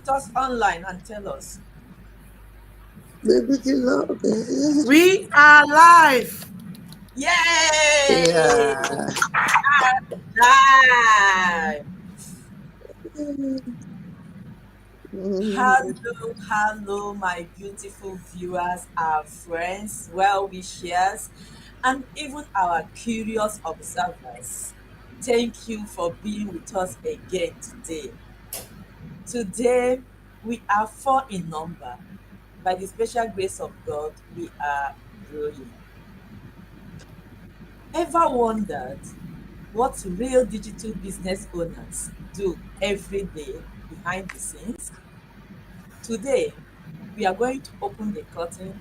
Unmute us online and tell us. Baby, you love it. We are live. Yay! Yeah. Live! Mm. Hello, hello, my beautiful viewers, our friends, well wishers, and even our curious observers. Thank you for being with us again today. Today, we are four in number. By the special grace of God, we are growing. Ever wondered what real digital business owners do every day behind the scenes? Today, we are going to open the curtain,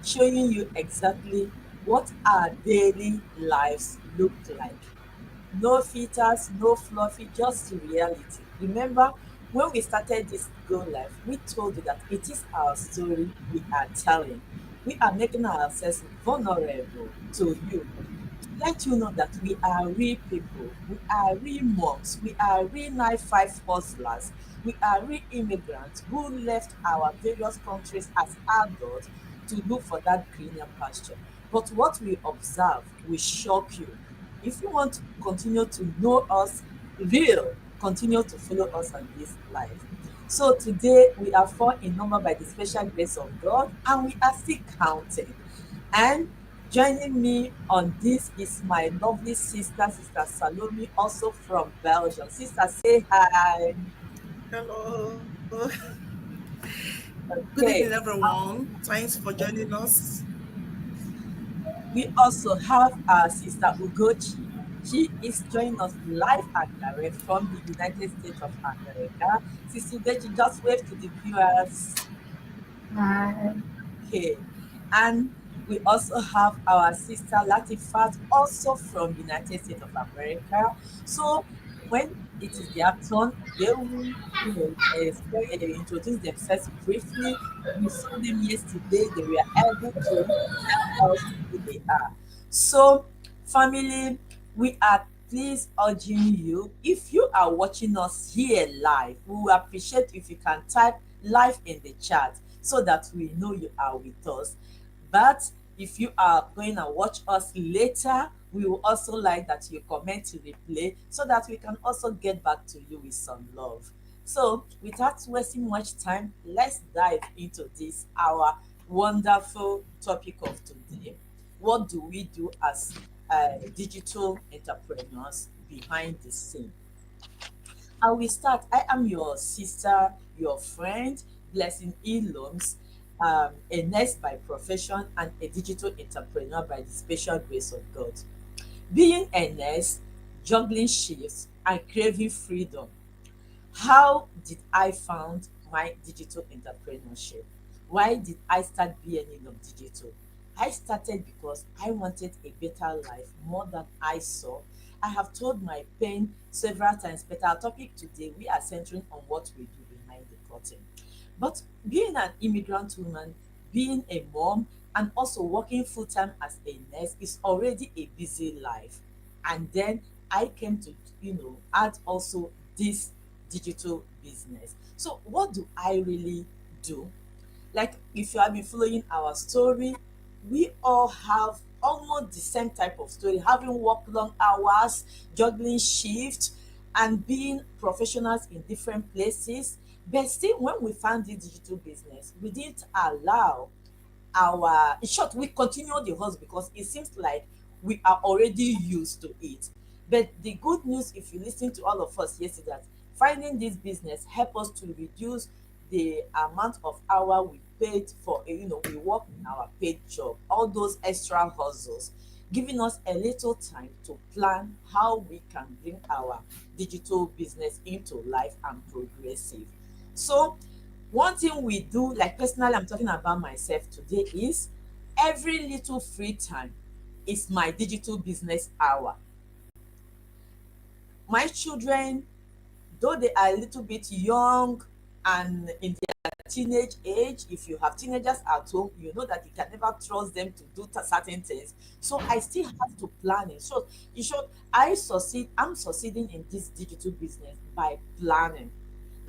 showing you exactly what our daily lives look like. No filters, no fluffy, just reality. Remember, when we started this Go Life, we told you that it is our story we are telling. We are making ourselves vulnerable to you to let you know that we are real people, we are real moms, we are real 9-5 hustlers, we are real immigrants who left our various countries as adults to look for that greener pasture. But what we observe will shock you. If you want to continue to know us real, continue to follow us on this life. So today we are four in number by the special grace of God, and we are still counting. And joining me on this is my lovely sister, Sister Salome, also from Belgium. Sister, say hi. Hello. Good evening, Okay. everyone. Thanks for joining us. We also have our sister Ugochi. She is joining us live and direct from the United States of America. Sister Ugochi, just wave to the viewers. Hi. Okay. And we also have our sister Latifat, also from United States of America. So when it is their turn, they will, introduce themselves briefly. We saw them yesterday. They were able to tell us who they are. So, family, we are please urging you, if you are watching us here live, we will appreciate if you can type live in the chat so that we know you are with us. But if you are going to watch us later, we will also like that you comment to replay so that we can also get back to you with some love. So, without wasting much time, let's dive into this our wonderful topic of today. What do we do as digital entrepreneurs behind the scene? I will start. I am your sister, your friend, Blessing Eloms, a nurse by profession and a digital entrepreneur by the special grace of God. Being a nurse, juggling shifts, and craving freedom, how did I found my digital entrepreneurship? Why did I start BNN of digital? I started because I wanted a better life more than I saw. I have told my pain several times, but our topic today, we are centering on what we do behind the curtain. But being an immigrant woman, being a mom, and also working full time as a nurse is already a busy life. And then I came to, add also this digital business. So, what do I really do? Like, if you have been following our story, we all have almost the same type of story, having worked long hours, juggling shifts, and being professionals in different places. But still, when we found this digital business, we didn't allow in short, we continue the hustle because it seems like we are already used to it. But the good news, if you listen to all of us yesterday, that finding this business help us to reduce the amount of hour we paid for, we work in our paid job, all those extra hustles, giving us a little time to plan how we can bring our digital business into life and progressive. So one thing we do, like personally, I'm talking about myself today, is every little free time is my digital business hour. My children, though they are a little bit young and in their teenage age, if you have teenagers at home, you know that you can never trust them to do certain things. So I still have to plan it. So in short, I'm succeeding in this digital business by planning.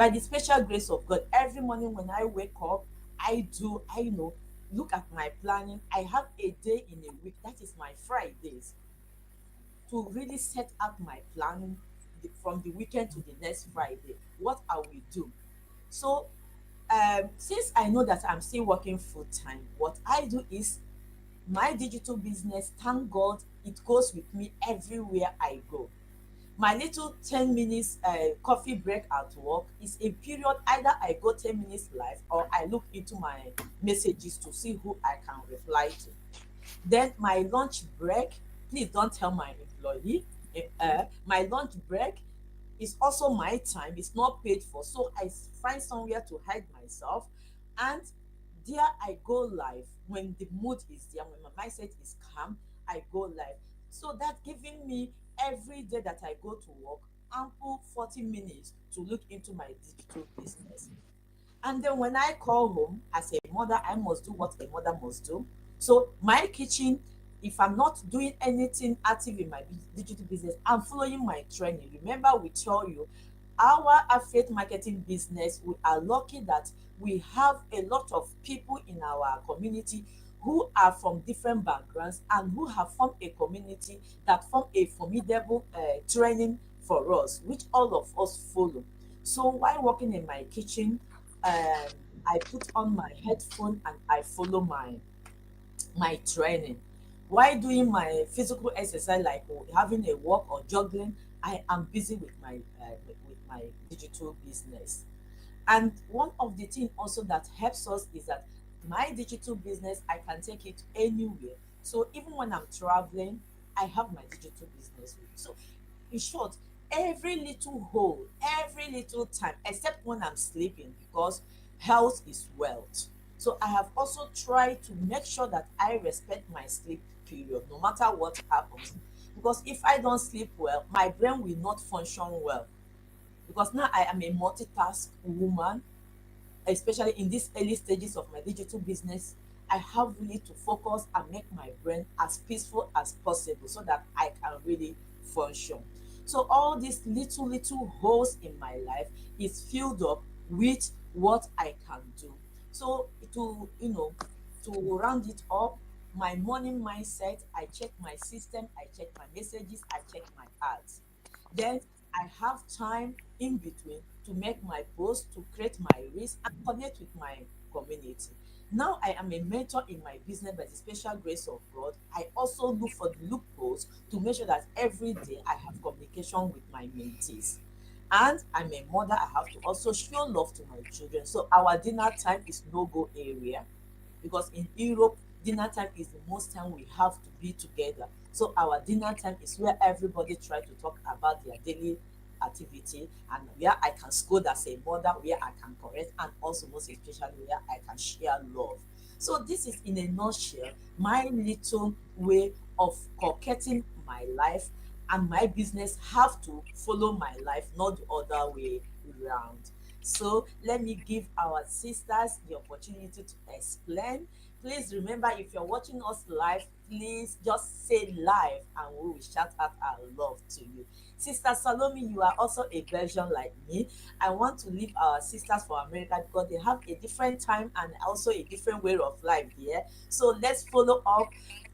By the special grace of God, every morning when I wake up, I look at my planning. I have a day in a week, that is my Fridays, to really set out my planning from the weekend to the next Friday. What I will do. So, since I know that I'm still working full time, what I do is my digital business, thank God, it goes with me everywhere I go. My little 10 minutes coffee break at work is a period either I go 10 minutes live or I look into my messages to see who I can reply to. Then my lunch break, please don't tell my employee, my lunch break is also my time, it's not paid for. So I find somewhere to hide myself, and there I go live when the mood is there, when my mindset is calm, I go live. So that giving me every day that I go to work ample 40 minutes to look into my digital business. And then when I call home as a mother, I must do what a mother must do. So my kitchen, if I'm not doing anything active in my digital business, I'm following my training. Remember, we tell you our affiliate marketing business, we are lucky that we have a lot of people in our community who are from different backgrounds and who have formed a community that form a formidable training for us, which all of us follow. So while working in my kitchen, um, I put on my headphone and I follow my training. While doing my physical exercise, like having a walk or jogging, I am busy with my digital business. And one of the things also that helps us is that my digital business, I can take it anywhere. So even when I'm traveling, I have my digital business with me. So in short, every little hole, every little time, except when I'm sleeping, because health is wealth. So I have also tried to make sure that I respect my sleep period, no matter what happens. Because if I don't sleep well, my brain will not function well. Because now I am a multitask woman, especially in these early stages of my digital business. I have really to focus and make my brain as peaceful as possible so that I can really function. So all these little holes in my life is filled up with what I can do. So to round it up, my morning mindset, I check my system, I check my messages, I check my ads. Then I have time in between to make my post, to create my reels, and connect with my community. Now I am a mentor in my business by the special grace of God. I also look for the loopholes to make sure that every day I have communication with my mentees. And I'm a mother, I have to also show love to my children. So our dinner time is no go area, because in Europe, dinner time is the most time we have to be together. So our dinner time is where everybody try to talk about their daily activity, and where I can scold as a mother, where I can correct, and also most especially where I can share love. So this is in a nutshell my little way of coquetting my life, and my business have to follow my life, not the other way around. So let me give our sisters the opportunity to explain. Please remember, if you're watching us live, please just say live and we will shout out our love to you. Sister Salome, you are also a Belgian like me. I want to leave our sisters for America because they have a different time and also a different way of life there. So let's follow up.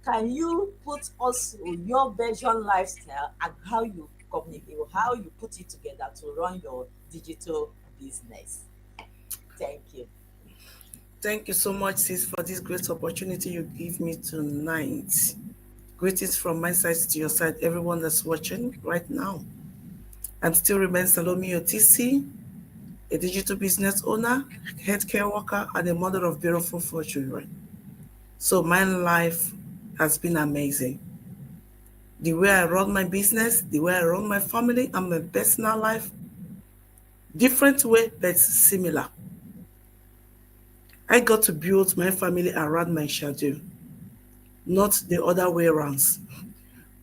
Can you put us through your Belgian lifestyle and how you communicate, how you put it together to run your digital business? Thank you. Thank you so much, sis, for this great opportunity you give me tonight. Greetings from my side to your side, everyone that's watching right now. I'm still remain Salome Otisi, a digital business owner, healthcare worker, and a mother of beautiful four children. So my life has been amazing. The way I run my business, the way I run my family and my personal life, different way but similar. I got to build my family around my schedule, not the other way around.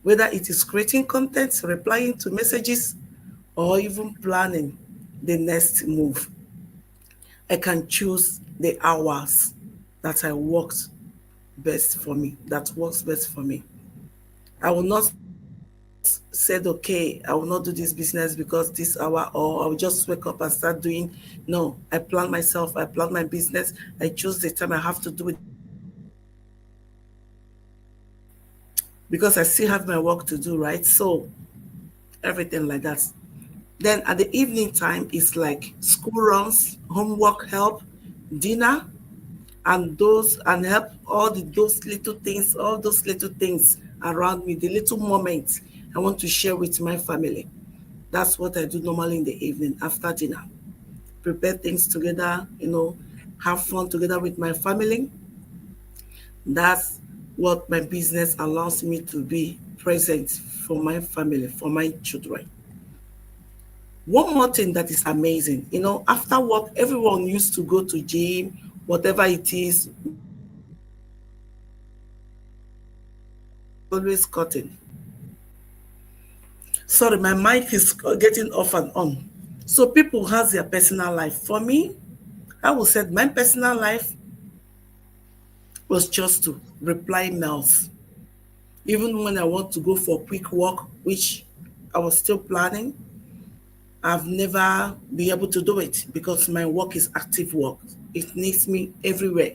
Whether it is creating content, replying to messages, or even planning the next move. I can choose the hours that I worked best for me, that works best for me. I will not said, okay, I will not do this business because this hour, or I'll just wake up and start doing. No, I plan myself, I plan my business, I choose the time I have to do it because I still have my work to do, right? So everything like that. Then at the evening time, it's like school runs, homework help, dinner, and those and help all those little things around me, the little moments I want to share with my family. That's what I do normally in the evening after dinner. Prepare things together, have fun together with my family. That's what my business allows me to be present for my family, for my children. One more thing that is amazing, after work, everyone used to go to gym, whatever it is, we always cutting. Sorry, my mic is getting off and on. So people has their personal life. For me, I would say my personal life was just to reply mails. Even when I want to go for a quick walk, which I was still planning, I've never been able to do it because my work is active work. It needs me everywhere.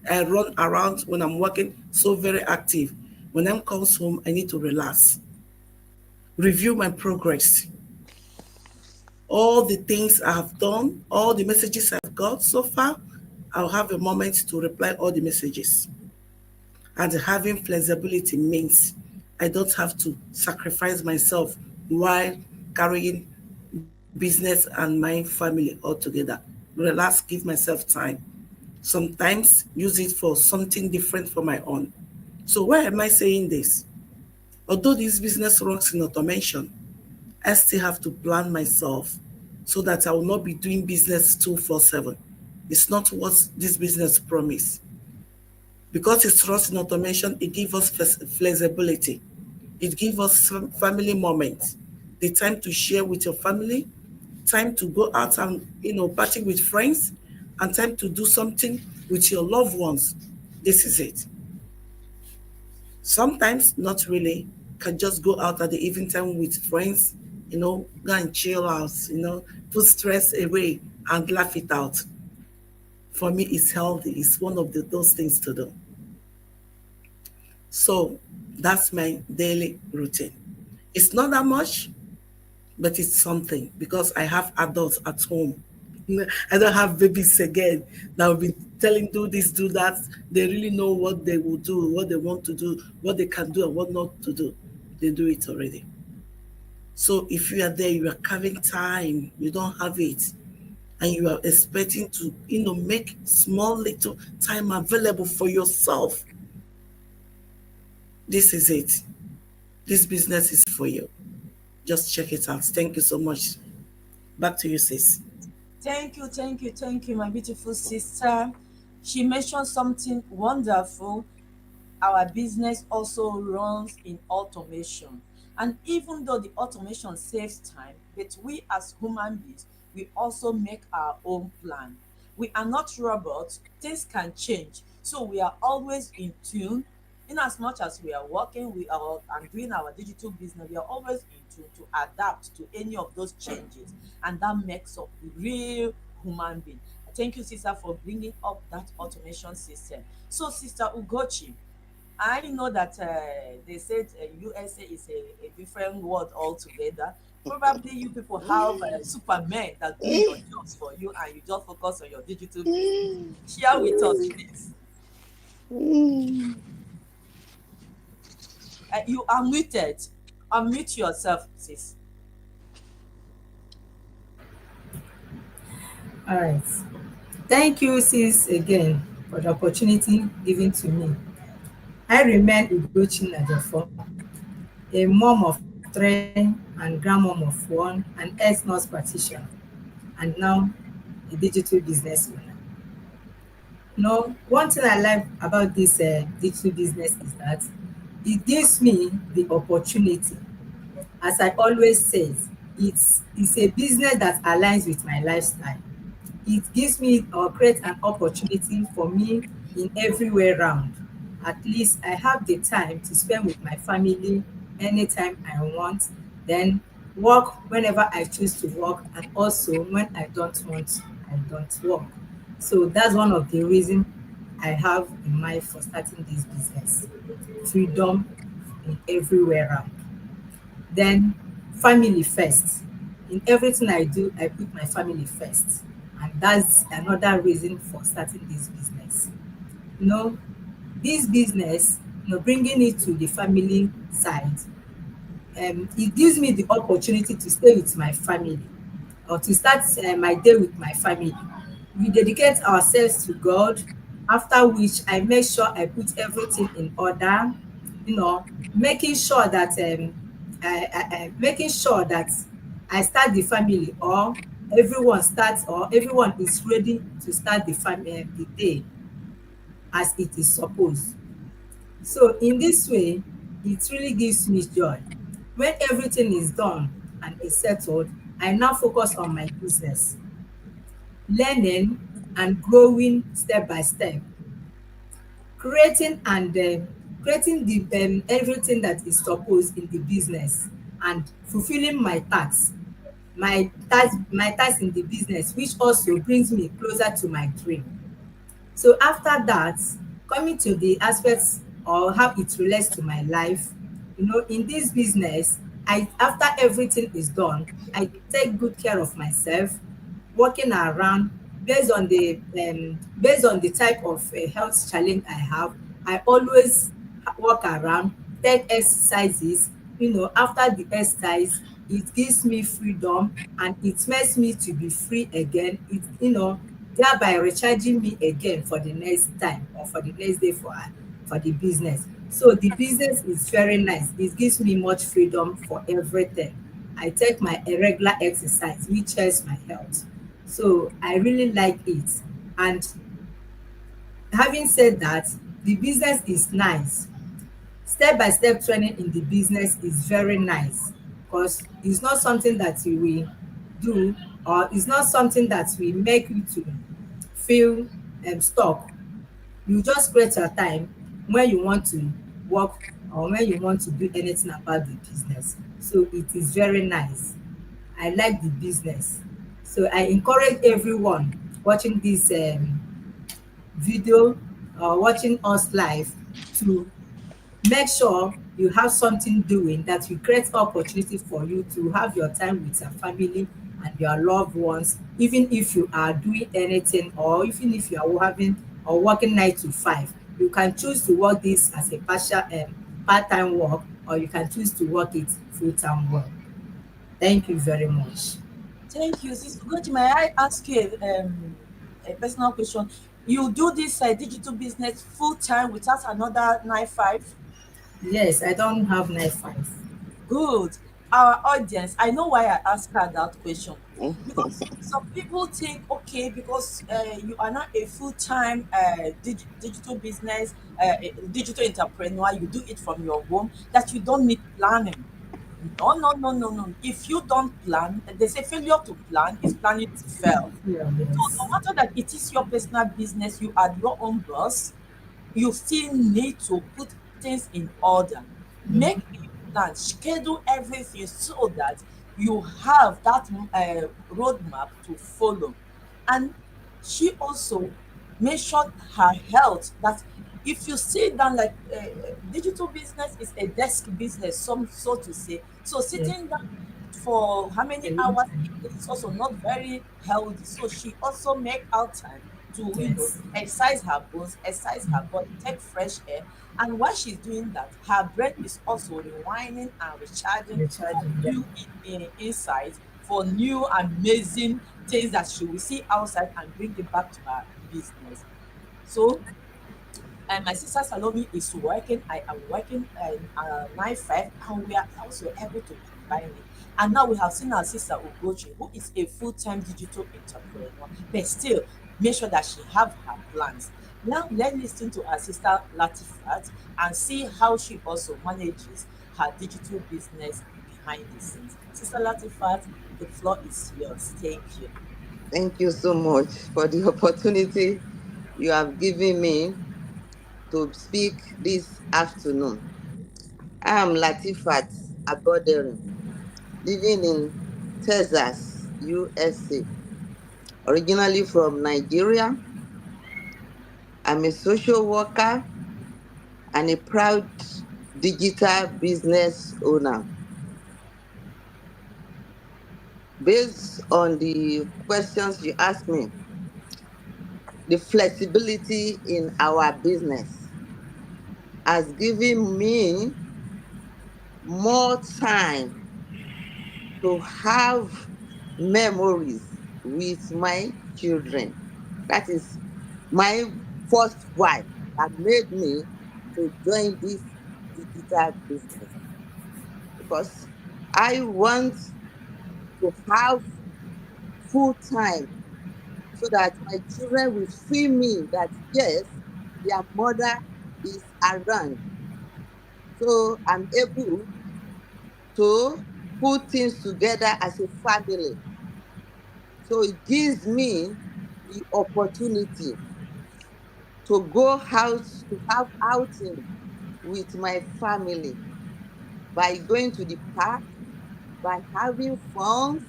I run around when I'm working, so very active. When I'm comes home, I need to relax, review my progress, all the things I have done, all the messages I've got so far. I'll have a moment to reply all the messages. And having flexibility means I don't have to sacrifice myself while carrying business and my family all together. Relax, give myself time. Sometimes use it for something different for my own. So why am I saying this? Although this business works in automation, I still have to plan myself so that I will not be doing business 247. It's not what this business promise. Because it runs in automation, it gives us flexibility. It gives us family moments, the time to share with your family, time to go out and party with friends, and time to do something with your loved ones. This is it. Sometimes not really. Can just go out at the evening time with friends, go and chill out, put stress away and laugh it out. For me, it's healthy. It's one of those things to do. So that's my daily routine. It's not that much, but it's something because I have adults at home. I don't have babies again that will be telling do this, do that. They really know what they will do, what they want to do, what they can do, and what not to do. They do it already. So if you are there, you are carving time, you don't have it, and you are expecting to, make small little time available for yourself. This is it. This business is for you. Just check it out. Thank you so much. Back to you, sis. Thank you, my beautiful sister. She mentioned something wonderful. Our business also runs in automation. And even though the automation saves time, but we as human beings, we also make our own plan. We are not robots, things can change. So we are always in tune. In as much as we are working, we are and doing our digital business, we are always in tune to adapt to any of those changes. And that makes up the real human being. Thank you, sister, for bringing up that automation system. So, Sister Ugochi, I know that they said USA is a different world altogether. Probably you people have supermen that do your jobs for you and you just focus on your digital business. Share with us, please. You are muted. Unmute yourself, sis. All right. Thank you, sis, again for the opportunity given to me. I remain Ugochi Najafo, a mom of three and grandmom of one, an ex-nurse practitioner, and now a digital business owner. One thing I like about this digital business is that it gives me the opportunity. As I always say, it's a business that aligns with my lifestyle. It gives me or creates an opportunity for me in every way round. At least I have the time to spend with my family anytime I want. Then work whenever I choose to work, and also when I don't want, I don't work. So that's one of the reasons I have in mind for starting this business. Freedom in everywhere around. Then family first. In everything I do, I put my family first. And that's another reason for starting this business. You know, this business, bringing it to the family side, it gives me the opportunity to stay with my family or to start my day with my family. We dedicate ourselves to God, after which I make sure I put everything in order, making sure that making sure that I start the family, or everyone is ready to start the day as it is supposed. So in this way, it really gives me joy. When everything is done and is settled, I now focus on my business, learning and growing step by step, creating and creating the everything that is supposed in the business, and fulfilling my task in the business, which also brings me closer to my dream. So after that, coming to the aspects or how it relates to my life, in this business, after everything is done, I take good care of myself, walking around based on the type of health challenge I have. I always walk around, take exercises. After the exercise, it gives me freedom and it makes me to be free again. Thereby recharging me again for the next time or for the next day for the business. So the business is very nice. It gives me much freedom for everything. I take my regular exercise, which helps my health. So I really like it. And having said that, the business is nice. Step by step training in the business is very nice, because it's not something that you will do, or it's not something that will make you to feel stuck. You just create your time when you want to work or when you want to do anything about the business. So it is very nice. I like the business. So I encourage everyone watching this video or watching us live to make sure you have something doing that will create opportunity for you to have your time with your family and your loved ones, even if you are doing anything, or even if you are having or working 9 to 5. You can choose to work this as a part-time work, or you can choose to work it full-time work. Thank you very much. Thank you, Sister Ugochi. May I ask you a personal question? You do this digital business full time without another 9 5? Yes, I don't have 9 5. Good. Our audience, I know why I asked her that question. Because some people think, okay, because you are not a full time digital business, digital entrepreneur, you do it from your home, that you don't need planning. No, no, no, no, no. If you don't plan, they say failure to plan is planning to fail. Yeah, So yes. no matter that it is your personal business, you are your own boss, you still need to put things in order. Make Mhm. a plan, schedule everything so that you have that roadmap to follow. And she also mentioned her health, that if you sit down, like digital business is a desk business, some so to say. So Yeah. sitting down for how A many long hours time. a day is also not very healthy. So she also make out time to Yes. exercise her bones, exercise her body, take fresh air. And while she's doing that, her brain is also rewinding and recharging for Recharging. Yeah. new insights, for new amazing things that she will see outside and bring it back to her business. So and my sister Salome is working. I am working 9 5, and we are also able to combine it. And now we have seen our sister Ugochi, who is a full-time digital entrepreneur, but still make sure that she have her plans. Now let's listen to our sister Latifat and see how she also manages her digital business behind the scenes. Sister Latifat, the floor is yours. Thank you. Thank you so much for the opportunity you have given me to speak this afternoon. I am Latifat Aboderin. living in Texas, USA. Originally from Nigeria, I'm a social worker and a proud digital business owner. Based on the questions you asked me, the flexibility in our business has given me more time to have memories with my children. That is my first why that made me to join this digital business, because I want to have full time so that my children will feel me that yes, their mother is around. So I'm able to put things together as a family. So it gives me the opportunity to go out to have outing with my family by going to the park, by having fun.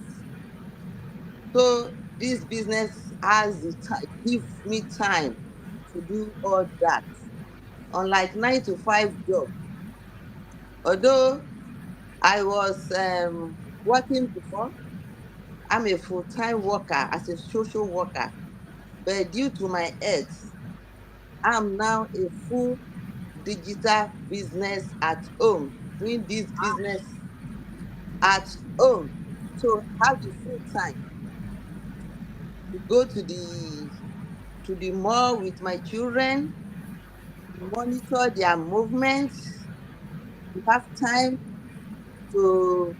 So this business has the time, give me time to do all that. Unlike 9 to 5 job, although I was working before, I'm a full-time worker as a social worker. But due to my health, I'm now a full digital business at home, doing this business at home. So I have the full time to go to the mall with my children, to monitor their movements, to have time to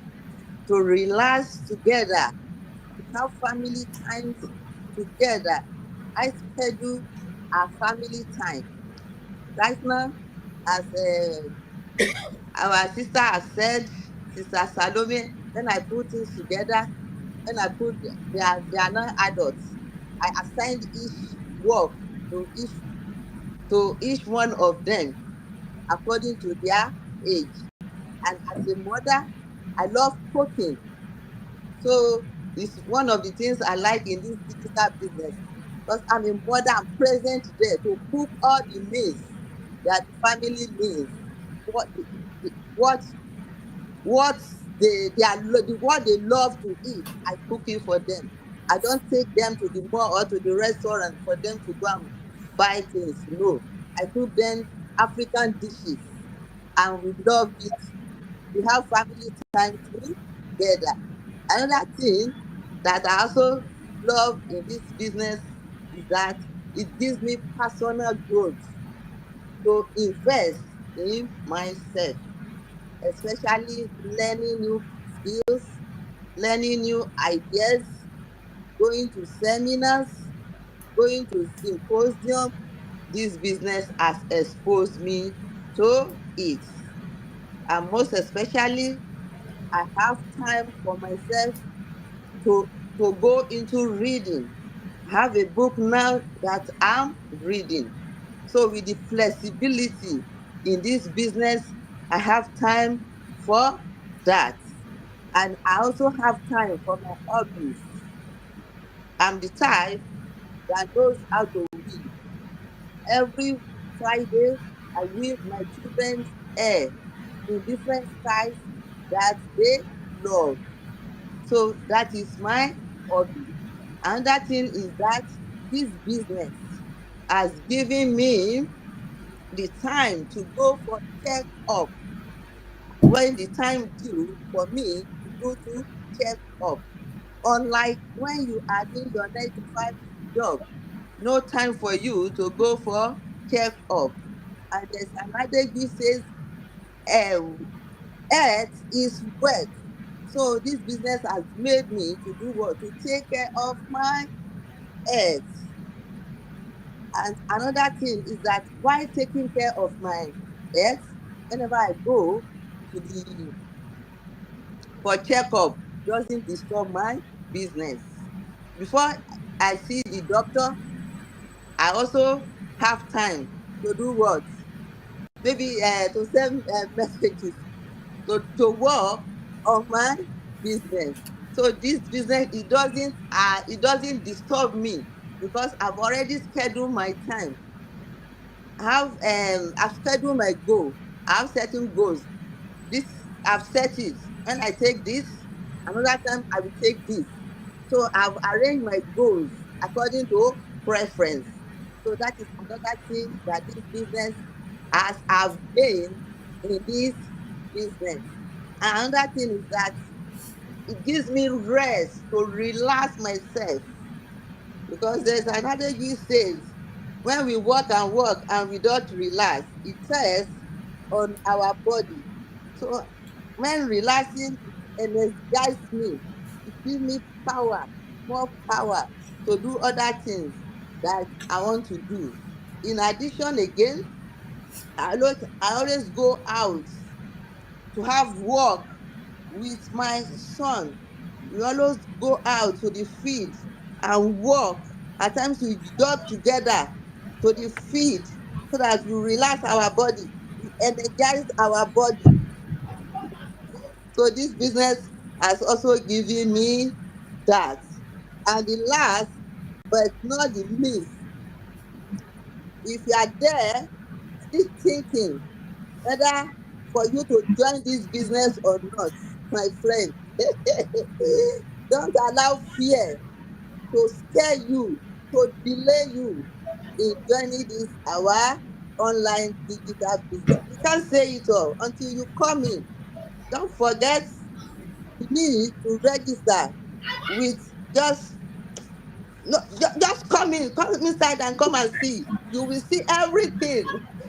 relax together, to have family times together. I schedule our family time. Right now, as our sister has said, Sister Salome, when I put things together, when I put, they are not adults. I assigned each work to each one of them according to their age. And as a mother, I love cooking. So it's one of the things I like in this digital business, because I'm a mother, I'm present there to cook all the meals that the family needs. What what what what they love to eat, I cook it for them. I don't take them to the mall or to the restaurant for them to go and buy things. No, I cook them African dishes, and we love it. We have family time together. Another thing that I also love in this business is that it gives me personal growth to invest in myself, especially learning new skills, learning new ideas, going to seminars, going to symposium. This business has exposed me to it. And most especially, I have time for myself to go into reading. I have a book now that I'm reading. So with the flexibility in this business, I have time for that. And I also have time for my hobbies. I'm the type that knows how to weave. Every Friday, I weave my children's hair in different styles that they love. So that is my hobby. Another thing is that this business has given me the time to go for check up when the time due for me to go to check up. Unlike when you are doing your 9 to 5 job, no time for you to go for check up. And there's an adage which says, earth is wet. So this business has made me to do what? To take care of my earth. And another thing is that while taking care of my earth, whenever I go to the for checkup, doesn't disturb my business. Before I see the doctor, I also have time to do what? Maybe to send messages, to work on my business. So this business, it doesn't disturb me because I've already scheduled my time. I've scheduled my goal. I have certain goals. This I've set it. When I take this, another time I will take this. So I've arranged my goals according to preference. So that is another thing that this business has I've gained in this business. Another thing is that it gives me rest to relax myself, because there's another you says, when we work and work and we don't relax, it tests on our body. So when relaxing, it energizes me. It gives me power, more power to do other things that I want to do. In addition, again, I always go out to have walk with my son. We always go out to the field and walk. At times we jog together to the field so that we relax our body, we energize our body. So this business has also given me that. And the last but not the least, if you are there still thinking whether for you to join this business or not, my friend, don't allow fear to scare you, to delay you in joining this our online digital business. We can't say it all until you come in. Don't forget, you need to register with just no, just come inside and come and see. You will see everything.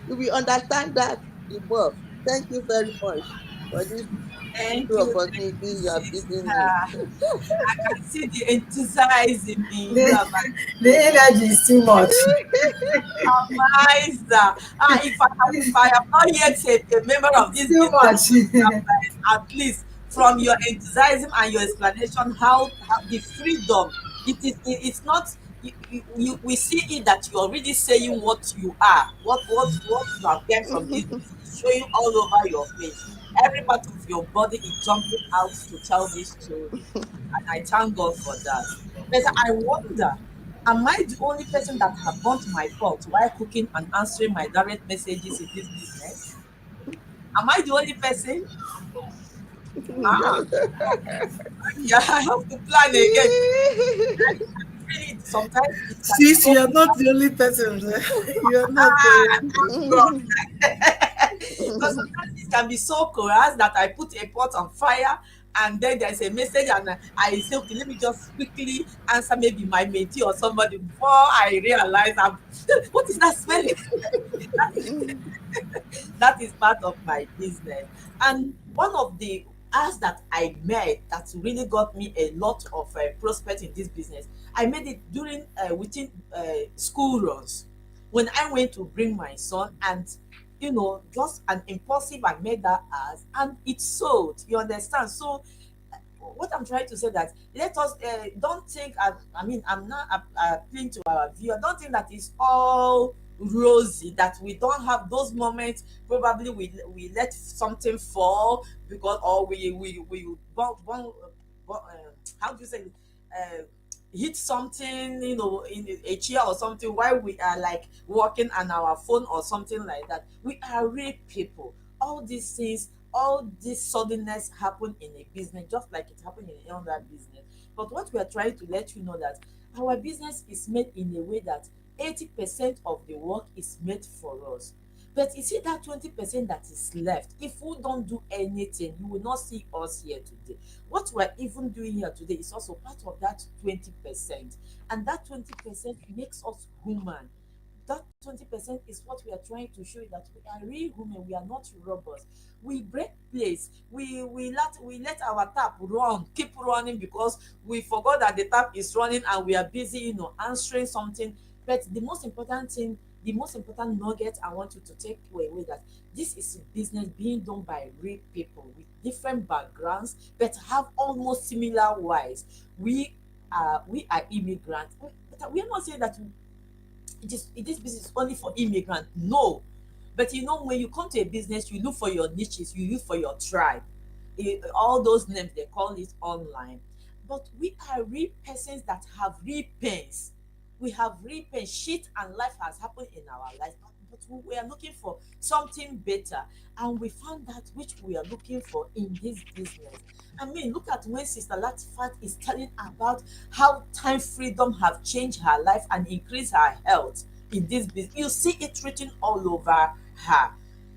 You will understand that the more. Thank you very much for this little Thank opportunity you, you have given me. sister. I can see the enthusiasm in you, The Amanda. the energy is too much. If I am not yet a member of It's this too business, much. at least from your enthusiasm and your explanation, how the freedom it's not. We see it that you're already saying what you are, what you have gained from this business, showing all over your face. Every part of your body is jumping out to tell this story, and I thank God for that. But I wonder, am I the only person that have burnt my pot while cooking and answering my direct messages in this business? Am I the only person? Ah, yeah, I have to plan again. Really, sometimes it can be Sis, so. you are not the only person. You are not Ah, the thank God. Because sometimes it can be so coerced that I put a pot on fire and then there's a message and I say, okay, let me just quickly answer maybe my mentee or somebody before I realize what is that smelling? That is that is part of my business. And one of the ads that I made that really got me a lot of prospect in this business, I made it during within school runs when I went to bring my son, and just an impulsive, I made that ad and it sold. You understand? So what I'm trying to say that let us don't think I mean I'm not appealing to our viewer. Don't think that it's all rosy, that we don't have those moments. Probably we let something fall because or we how do you say it? Uh, hit something in a chair or something while we are like working on our phone or something like that. We are real people. All these things, all this suddenness happen in a business just like it happened in any other business. But what we are trying to let you know that our business is made in a way that 80% of the work is made for us. But you see that 20% that is left, if we don't do anything, you will not see us here today. What we're even doing here today is also part of that 20%. And that 20% makes us human. That 20% is what we are trying to show you, that we are real human, we are not robots. We break place, we let our tap run, keep running because we forgot that the tap is running and we are busy answering something. But the most important thing, the most important nugget I want you to take away, that this is a business being done by real people with different backgrounds but have almost similar whys. We are immigrants, but we are not saying that this business is only for immigrants. No. But when you come to a business, you look for your niches, you look for your tribe. all those names they call it online, but we are real persons that have real pains. We have real pain. Shit and life has happened in our lives, but we are looking for something better, and we found that which we are looking for in this business. I mean, look at when Sister Latifat is telling about how time freedom have changed her life and increased her health in this business. You see it written all over her.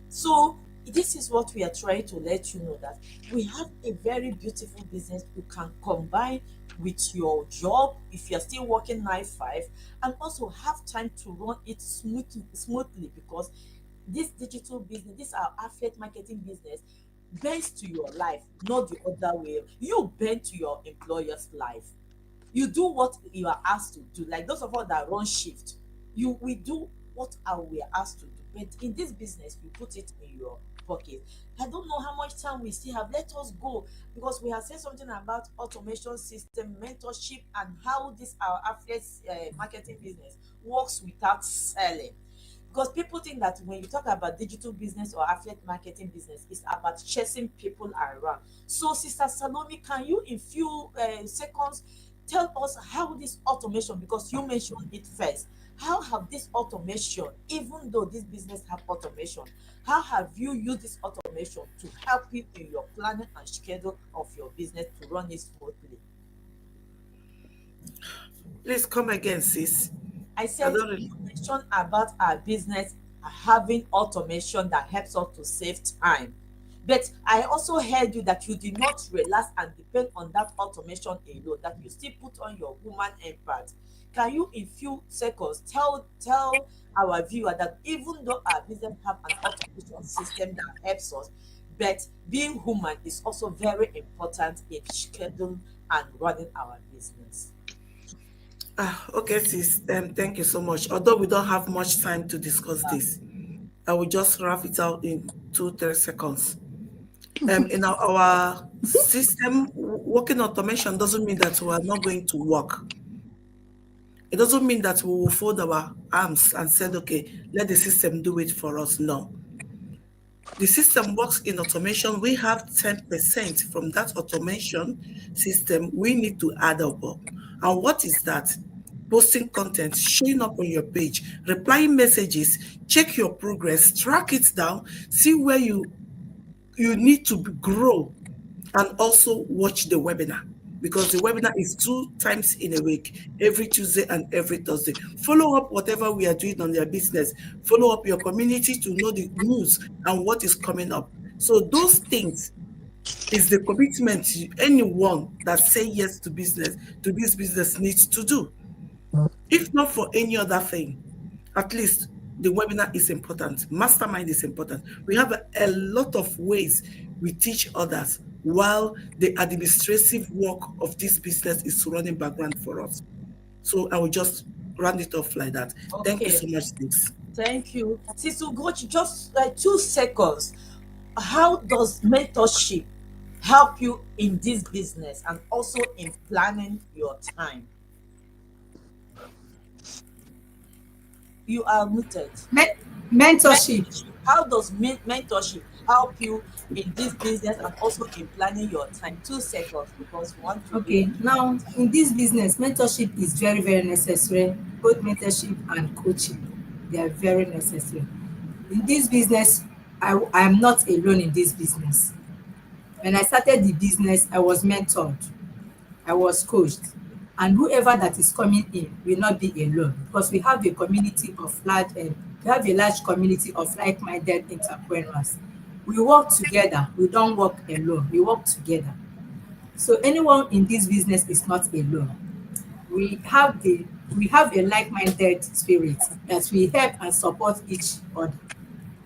So this is what we are trying to let you know, that we have a very beautiful business you can combine with your job if you're still working 9 5, and also have time to run it smoothly, because this digital business, this our affiliate marketing business, bends to your life, not the other way. You bend to your employer's life. You do what you are asked to do. Like those of us that run shift, you we do what we are asked to do. But in this business, you put it in your pocket. I don't know how much time we still have. Let us go, because we have said something about automation system, mentorship, and how this our affiliate marketing business works without selling. Because people think that when you talk about digital business or affiliate marketing business, it's about chasing people around. So, Sister Salome, can you, in few seconds, tell us how this automation, because you mentioned it first, how have this automation, even though this business have automation, how have you used this automation to help you in your planning and schedule of your business to run it smoothly? Please come again, sis. I I said don't you really. mentioned about our business having automation that helps us to save time. But I also heard you that you did not relax and depend on that automation alone, that you still put on your human impact. Can you, in few seconds, tell our viewer that even though our business have an automation system that helps us, but being human is also very important in scheduling and running our business. Okay, sis. Thank you so much. Although we don't have much time to discuss this, I will just wrap it out in 2 3 seconds. In our system, working automation doesn't mean that we are not going to work. It doesn't mean that we will fold our arms and said, okay, let the system do it for us. No. The system works in automation. We have 10% from that automation system we need to add up. And what is that? Posting content, showing up on your page, replying messages, check your progress, track it down, see where you need to grow, and also watch the webinar, because the webinar is 2 times in a week, every Tuesday and every Thursday. Follow up whatever we are doing on your business. Follow up your community to know the news and what is coming up. So those things is the commitment anyone that say yes to business, to this business, needs to do. If not for any other thing, at least the webinar is important. Mastermind is important. We have a lot of ways we teach others while the administrative work of this business is running background for us. So I will just round it off like that. Thank you Okay. so much, Sis. Thank you. Sister Ugochi, just like 2 seconds. How does mentorship help you in this business and also in planning your time? You are muted. Men- Mentorship. Mentorship. How does mentorship help you in this business and also in planning your time? 2 seconds, because we want to really Okay, give now time. in this business, mentorship is very, very necessary. Both mentorship and coaching, they are very necessary. In this business, I am not alone in this business. When I started the business, I was mentored, I was coached, and whoever that is coming in will not be alone, because we have a community of we have a large community of like-minded entrepreneurs. We work together, we don't work alone, we work together. So anyone in this business is not alone. We have a like-minded spirit that we help and support each other.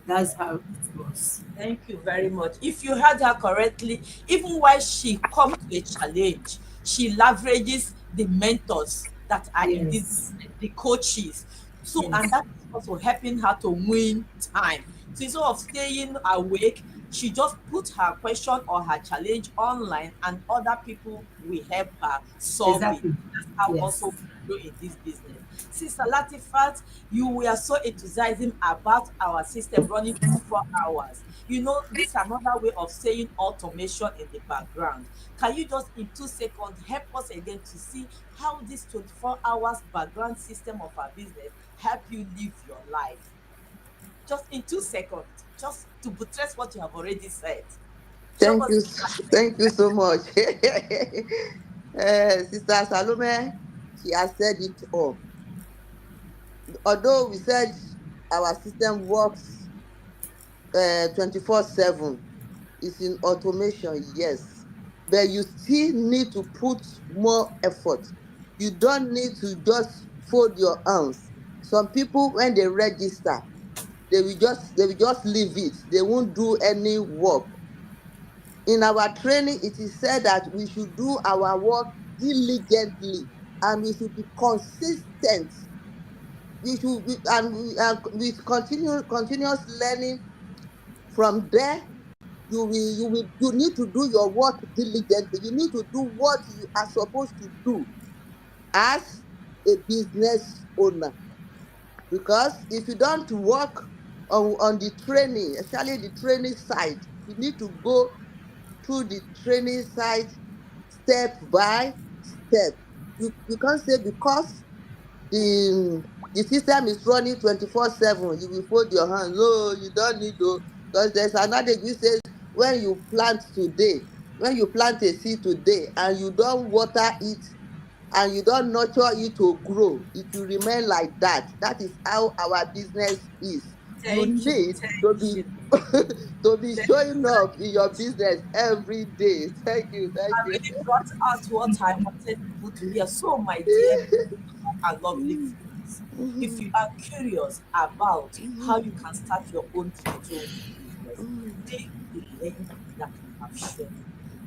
That's how it works. Thank you very much. If you heard her correctly, even while she come to a challenge, she leverages the mentors that are in this Yes, business, the coaches. So, and yes, that is also helping her to win time. So instead of staying awake She just put her question or her challenge online and other people will help her solve it. Exactly. That's how also Yes. we grow in this business. Sister Latifat, you were so enthusiasm about our system running 24 hours. You know, this is another way of saying automation in the background. Can you just in 2 seconds help us again to see how this 24 hours background system of our business help you live your life? Just in 2 seconds, just to buttress what you have already said. Show Thank us you. the magic. Thank you so much. Sister Salome, she has said it all. Although we said our system works 24/7, it's in automation, yes, but you still need to put more effort. You don't need to just fold your arms. Some people, when they register, they will just leave it. They won't do any work. In our training, it is said that we should do our work diligently and we should be consistent. We should be, and we, with continuous learning. From there, you need to do your work diligently. You need to do what you are supposed to do as a business owner. Because if you don't work on the training, especially the training side, you need to go through the training side step by step. You can't say because the the system is running 24/7 you will fold your hand. No, you don't need to. Because there's another which says when you plant today, when you plant a seed today and you don't water it and you don't nurture it to grow, it will remain like that. That is how our business is. You Thank you, need to thank be you, to be thank showing you. up in your business every day. Thank you, thank I you. really brought out what I wanted people to hear. So, my dear and lovely viewers, if you are curious about how you can start your own digital business, take the link that we have shown you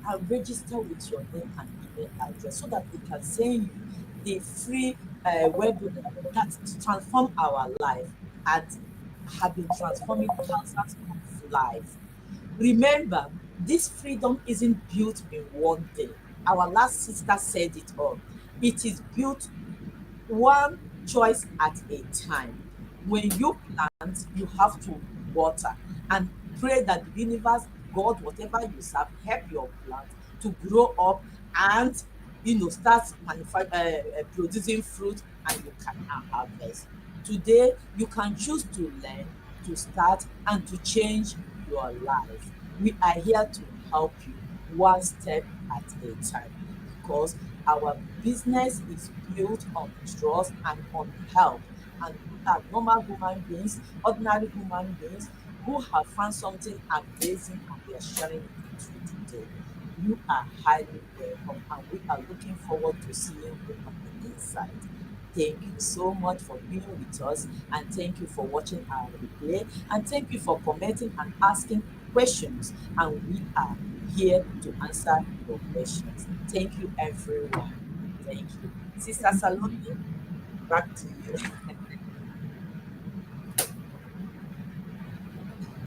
and register with your name and email address so that we can send you the free webinar that transform our life and have been transforming thousands of lives. Remember, this freedom isn't built in one day. Our last sister said it all. It is built one choice at a time. When you plant, you have to water and pray that the universe, God, whatever you serve, help your plant to grow up and start producing fruit and you can now harvest. Today, you can choose to learn, to start, and to change your life. We are here to help you one step at a time because our business is built on trust and on help. And we are normal human beings, ordinary human beings who have found something amazing and we are sharing it with you today. You are highly welcome and we are looking forward to seeing you on the inside. Thank you so much for being with us and thank you for watching our replay and thank you for commenting and asking questions and we are here to answer your questions. Thank you everyone. Thank you. Sister Saloni, back to you.